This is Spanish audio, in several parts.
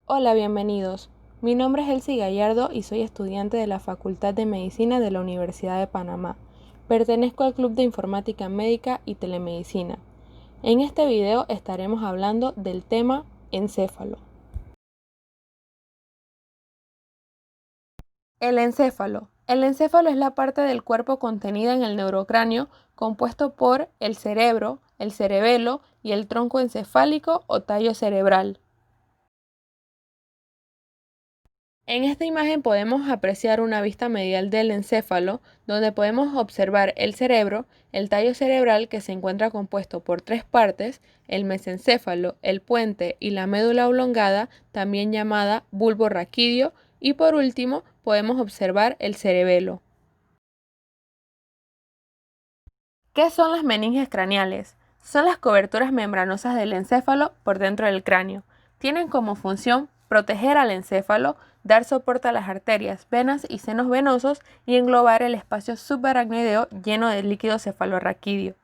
Hola, bienvenidos. Mi nombre es Elsie Gallardo y soy estudiante de la Facultad de Medicina de la Universidad de Panamá. Pertenezco al Club de Informática Médica y Telemedicina. En este video estaremos hablando del tema encéfalo. El encéfalo. El encéfalo es la parte del cuerpo contenida en el neurocráneo compuesto por el cerebro, el cerebelo y el tronco encefálico o tallo cerebral. En esta imagen podemos apreciar una vista medial del encéfalo, donde podemos observar el cerebro, el tallo cerebral que se encuentra compuesto por tres partes, el mesencéfalo, el puente y la médula oblongada, también llamada bulbo raquídeo, y por último podemos observar el cerebelo. ¿Qué son las meninges craneales? Son las coberturas membranosas del encéfalo por dentro del cráneo. Tienen como función proteger al encéfalo, dar soporte a las arterias, venas y senos venosos y englobar el espacio subaracnoideo lleno de líquido cefalorraquídeo.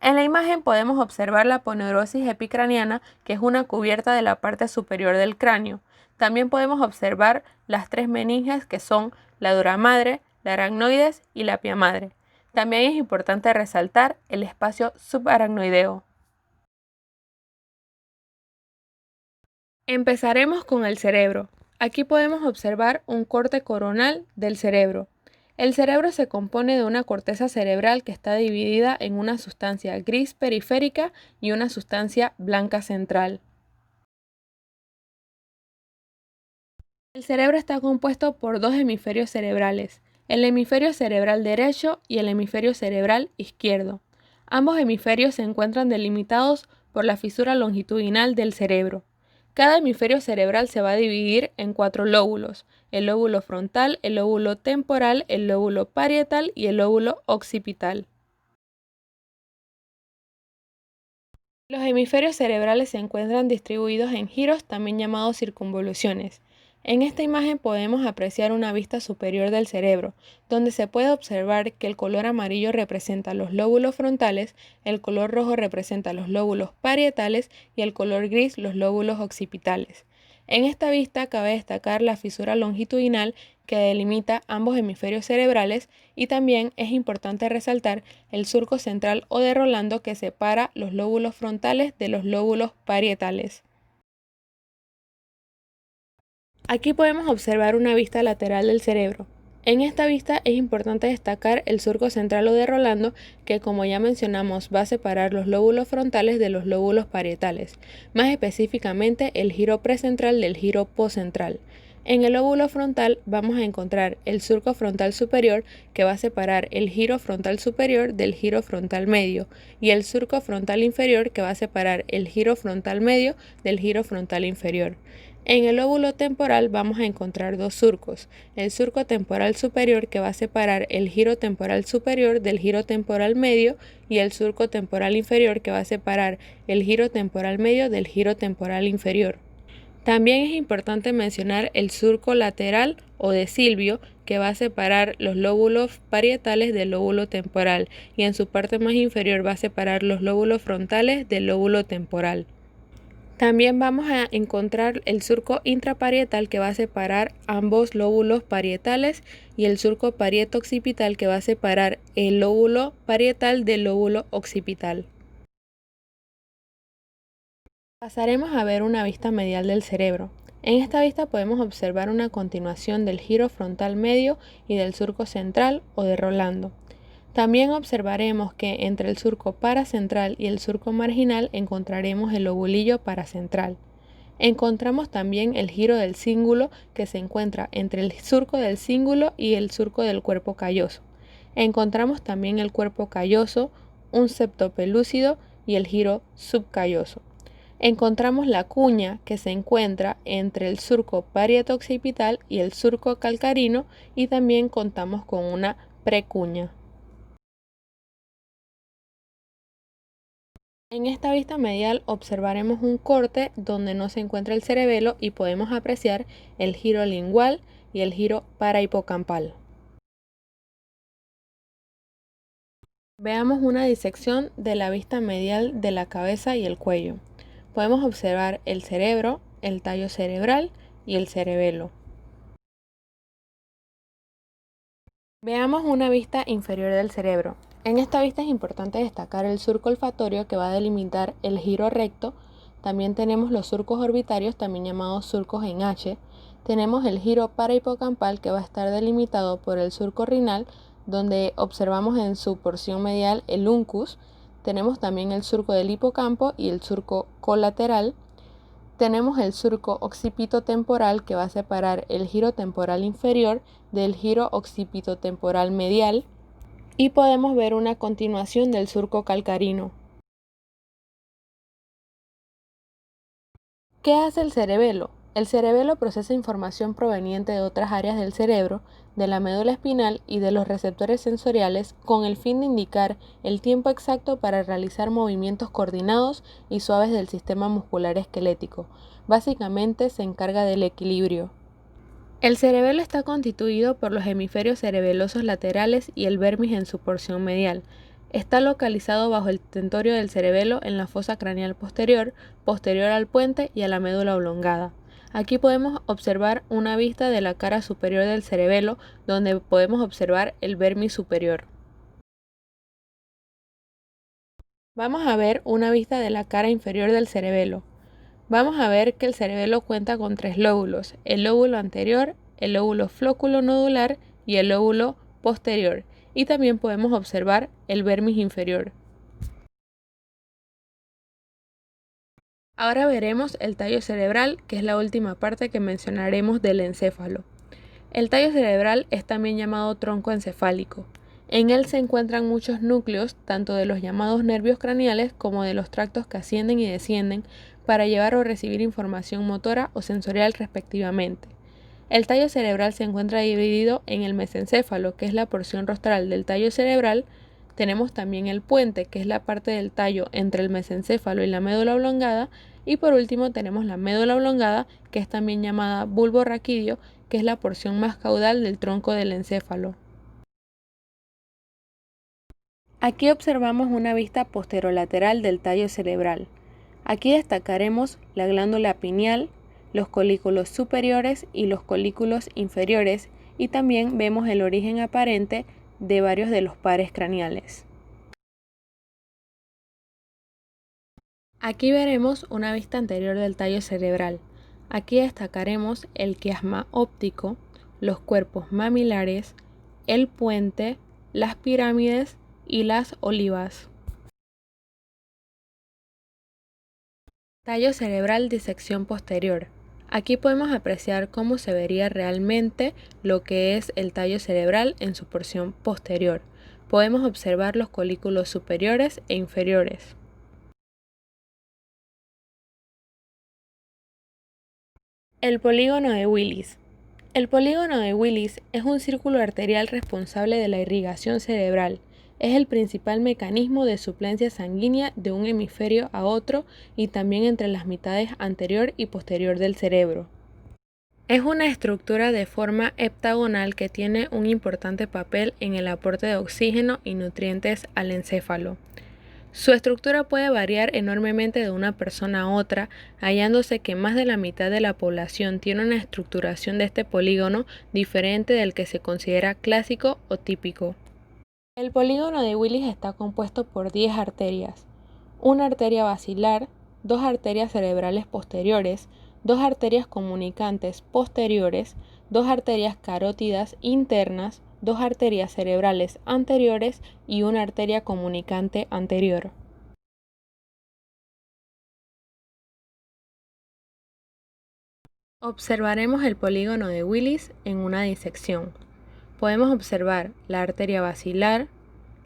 En la imagen podemos observar la aponeurosis epicraniana, que es una cubierta de la parte superior del cráneo. También podemos observar las tres meninges que son la dura madre, la aracnoides y la pia madre. También es importante resaltar el espacio subaracnoideo. Empezaremos con el cerebro. Aquí podemos observar un corte coronal del cerebro. El cerebro se compone de una corteza cerebral que está dividida en una sustancia gris periférica y una sustancia blanca central. El cerebro está compuesto por dos hemisferios cerebrales, el hemisferio cerebral derecho y el hemisferio cerebral izquierdo. Ambos hemisferios se encuentran delimitados por la fisura longitudinal del cerebro. Cada hemisferio cerebral se va a dividir en cuatro lóbulos: el lóbulo frontal, el lóbulo temporal, el lóbulo parietal y el lóbulo occipital. Los hemisferios cerebrales se encuentran distribuidos en giros, también llamados circunvoluciones. En esta imagen podemos apreciar una vista superior del cerebro, donde se puede observar que el color amarillo representa los lóbulos frontales, el color rojo representa los lóbulos parietales y el color gris los lóbulos occipitales. En esta vista cabe destacar la fisura longitudinal que delimita ambos hemisferios cerebrales, y también es importante resaltar el surco central o de Rolando que separa los lóbulos frontales de los lóbulos parietales. Aquí podemos observar una vista lateral del cerebro. En esta vista es importante destacar el surco central o de Rolando, que, como ya mencionamos, va a separar los lóbulos frontales de los lóbulos parietales, más específicamente el giro precentral del giro poscentral. En el lóbulo frontal vamos a encontrar el surco frontal superior, que va a separar el giro frontal superior del giro frontal medio, y el surco frontal inferior, que va a separar el giro frontal medio del giro frontal inferior. En el lóbulo temporal vamos a encontrar dos surcos: el surco temporal superior, que va a separar el giro temporal superior del giro temporal medio, y el surco temporal inferior, que va a separar el giro temporal medio del giro temporal inferior. También es importante mencionar el surco lateral o de Silvio, que va a separar los lóbulos parietales del lóbulo temporal, y en su parte más inferior va a separar los lóbulos frontales del lóbulo temporal. También vamos a encontrar el surco intraparietal, que va a separar ambos lóbulos parietales, y el surco parieto-occipital, que va a separar el lóbulo parietal del lóbulo occipital. Pasaremos a ver una vista medial del cerebro. En esta vista podemos observar una continuación del giro frontal medio y del surco central o de Rolando. También observaremos que entre el surco paracentral y el surco marginal encontraremos el lobulillo paracentral. Encontramos también el giro del cíngulo, que se encuentra entre el surco del cíngulo y el surco del cuerpo calloso. Encontramos también el cuerpo calloso, un septo pelúcido y el giro subcalloso. Encontramos la cuña, que se encuentra entre el surco parieto-occipital y el surco calcarino, y también contamos con una precuña. En esta vista medial observaremos un corte donde no se encuentra el cerebelo y podemos apreciar el giro lingual y el giro parahipocampal. Veamos una disección de la vista medial de la cabeza y el cuello. Podemos observar el cerebro, el tallo cerebral y el cerebelo. Veamos una vista inferior del cerebro. En esta vista es importante destacar el surco olfatorio que va a delimitar el giro recto. También tenemos los surcos orbitarios, también llamados surcos en H. Tenemos el giro parahipocampal que va a estar delimitado por el surco rinal, donde observamos en su porción medial el uncus. Tenemos también el surco del hipocampo y el surco colateral. Tenemos el surco occipitotemporal que va a separar el giro temporal inferior del giro occipitotemporal medial y podemos ver una continuación del surco calcarino. ¿Qué hace el cerebelo? El cerebelo procesa información proveniente de otras áreas del cerebro, de la médula espinal y de los receptores sensoriales con el fin de indicar el tiempo exacto para realizar movimientos coordinados y suaves del sistema muscular esquelético. Básicamente se encarga del equilibrio. El cerebelo está constituido por los hemisferios cerebelosos laterales y el vermis en su porción medial. Está localizado bajo el tentorio del cerebelo en la fosa craneal posterior, posterior al puente y a la médula oblongada. Aquí podemos observar una vista de la cara superior del cerebelo, donde podemos observar el vermis superior. Vamos a ver una vista de la cara inferior del cerebelo. Vamos a ver que el cerebelo cuenta con 3 lóbulos, el lóbulo anterior, el lóbulo flóculo-nodular y el lóbulo posterior, y también podemos observar el vermis inferior. Ahora veremos el tallo cerebral, que es la última parte que mencionaremos del encéfalo. El tallo cerebral es también llamado tronco encefálico. En él se encuentran muchos núcleos, tanto de los llamados nervios craneales como de los tractos que ascienden y descienden para llevar o recibir información motora o sensorial respectivamente. El tallo cerebral se encuentra dividido en el mesencéfalo, que es la porción rostral del tallo cerebral. Tenemos también el puente, que es la parte del tallo entre el mesencéfalo y la médula oblongada. Y por último tenemos la médula oblongada, que es también llamada bulbo raquídeo, que es la porción más caudal del tronco del encéfalo. Aquí observamos una vista posterolateral del tallo cerebral. Aquí destacaremos la glándula pineal, los colículos superiores y los colículos inferiores, y también vemos el origen aparente de varios de los pares craneales. Aquí veremos una vista anterior del tallo cerebral. Aquí destacaremos el quiasma óptico, los cuerpos mamilares, el puente, las pirámides y las olivas. Tallo cerebral disección posterior. Aquí podemos apreciar cómo se vería realmente lo que es el tallo cerebral en su porción posterior. Podemos observar los colículos superiores e inferiores. El polígono de Willis. El polígono de Willis es un círculo arterial responsable de la irrigación cerebral. Es el principal mecanismo de suplencia sanguínea de un hemisferio a otro y también entre las mitades anterior y posterior del cerebro. Es una estructura de forma heptagonal que tiene un importante papel en el aporte de oxígeno y nutrientes al encéfalo. Su estructura puede variar enormemente de una persona a otra, hallándose que más de la mitad de la población tiene una estructuración de este polígono diferente del que se considera clásico o típico. El polígono de Willis está compuesto por 10 arterias, una arteria basilar, 2 arterias cerebrales posteriores, 2 arterias comunicantes posteriores, 2 arterias carótidas internas, 2 arterias cerebrales anteriores y una arteria comunicante anterior. Observaremos el polígono de Willis en una disección. Podemos observar la arteria basilar,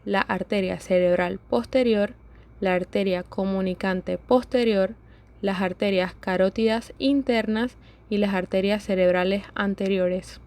la arteria cerebral posterior, la arteria comunicante posterior, las arterias carótidas internas y las arterias cerebrales anteriores.